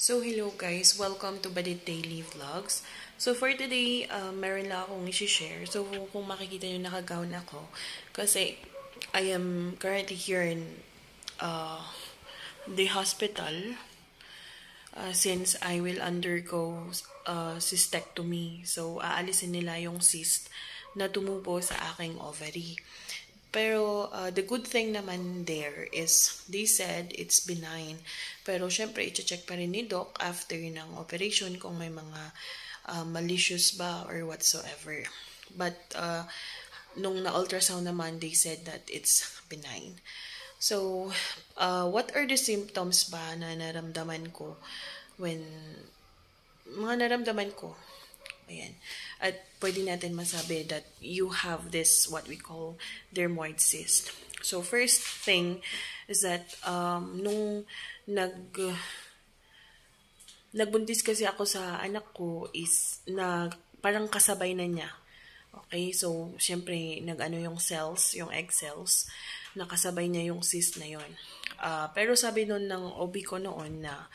So, hello guys. Welcome to Badit Daily Vlogs. So, for today, meron lang akong i-share. So, kung makikita nyo, nakagown ako. Kasi, I am currently here in the hospital since I will undergo cystectomy. So, aalisin nila yung cyst na tumubo sa aking ovary. Pero, the good thing naman there is, they said it's benign. Pero, syempre, i-check pa rin ni Doc after ng operation kung may mga malicious ba or whatsoever. But, nung na-ultrasound naman, they said that it's benign. So, what are the symptoms ba na naramdaman ko when, mga naramdaman ko? Ayan. At pwede natin masabi that you have this, what we call, dermoid cyst. So, first thing is that, nung nagbuntis kasi ako sa anak ko is, parang kasabay na niya. Okay? So, syempre, nag-ano yung cells, yung egg cells, nakasabay niya yung cyst na yon. Pero sabi nun ng OB ko noon na,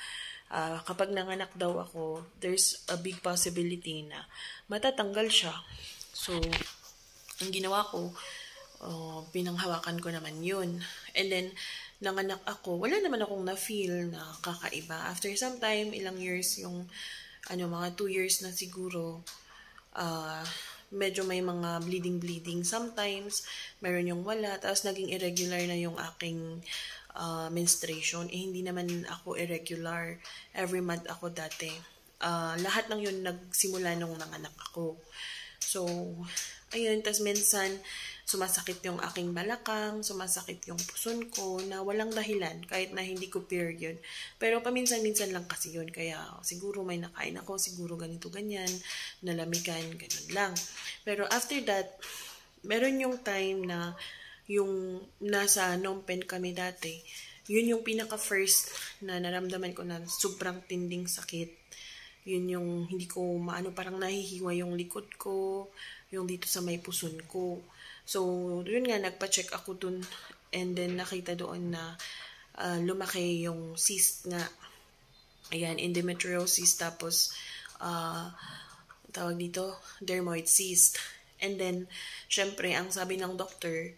kapag nanganak daw ako, there's a big possibility na matatanggal siya. So, ang ginawa ko, pinanghawakan ko naman yun. And then, nanganak ako, wala naman akong na-feel na kakaiba. After some time, ilang years, yung mga 2 years na siguro, medyo may mga bleeding. Sometimes, meron yung wala. Tapos, naging irregular na yung aking menstruation. Hindi naman ako irregular. Every month ako dati. Lahat ng yun nagsimula nung nanganak ako. So, ayun. Tas minsan, sumasakit yung aking balakang, sumasakit yung puson ko, na walang dahilan, kahit na hindi ko period. Pero paminsan-minsan lang kasi yun. Kaya siguro may nakain ako, siguro ganito, ganyan, nalamigan, ganun lang. Pero after that, meron yung time na yung nasa Phnom Penh kami dati, yun yung pinaka-first na naramdaman ko na sobrang tinding sakit. Yun yung hindi ko parang nahihiwa yung likod ko, yung dito sa may puson ko. So, yun nga, nagpa-check ako dun and then nakita doon na lumaki yung cyst nga. Ayan, endometriosis, tapos tawag dito, dermoid cyst. And then, syempre, ang sabi ng doctor,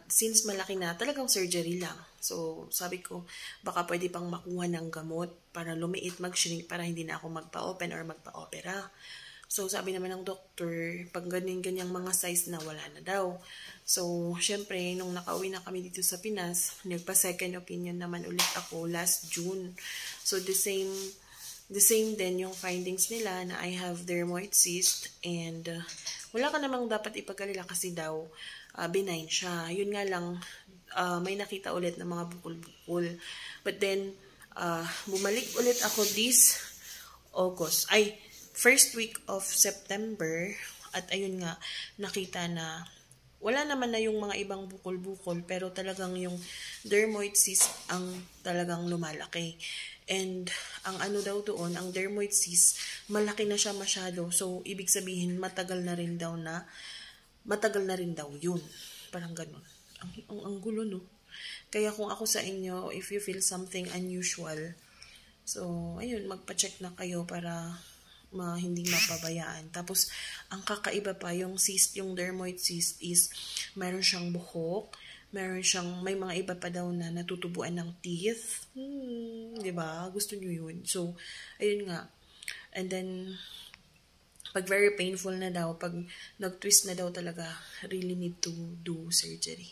since malaki na, talagang surgery lang. So, sabi ko, baka pwede pang makuha ng gamot para lumiit, mag-shrink, para hindi na ako magpa-open or magpa-opera. So, sabi naman ng doctor, pag ganyang mga size na, wala na daw. So, syempre, nung nakauwi na kami dito sa Pinas, nagpa-second opinion naman ulit ako last June. So, the same din yung findings nila na I have dermoid cyst and wala ka namang dapat ipag-alala kasi daw benign siya. Yun nga lang, may nakita ulit na mga bukol-bukol. But then, bumalik ulit ako this August. First week of September. At ayun nga, nakita na wala naman na yung mga ibang bukol-bukol. Pero talagang yung dermoid cyst ang talagang lumalaki. And ang ano daw doon, ang dermoid cyst, malaki na siya masyado. So, ibig sabihin, matagal na rin daw yun. Parang ganun. Ang gulo, no? Kaya kung ako sa inyo, if you feel something unusual, so, ayun, magpa-check na kayo para hindi mapabayaan. Tapos, ang kakaiba pa, yung cyst, yung dermoid cyst is, meron siyang buhok, may mga iba pa daw na natutubuan ng teeth. Diba? Gusto nyo yun. So, ayun nga. And then, pag very painful na daw, pag nag-twist na daw talaga, really need to do surgery.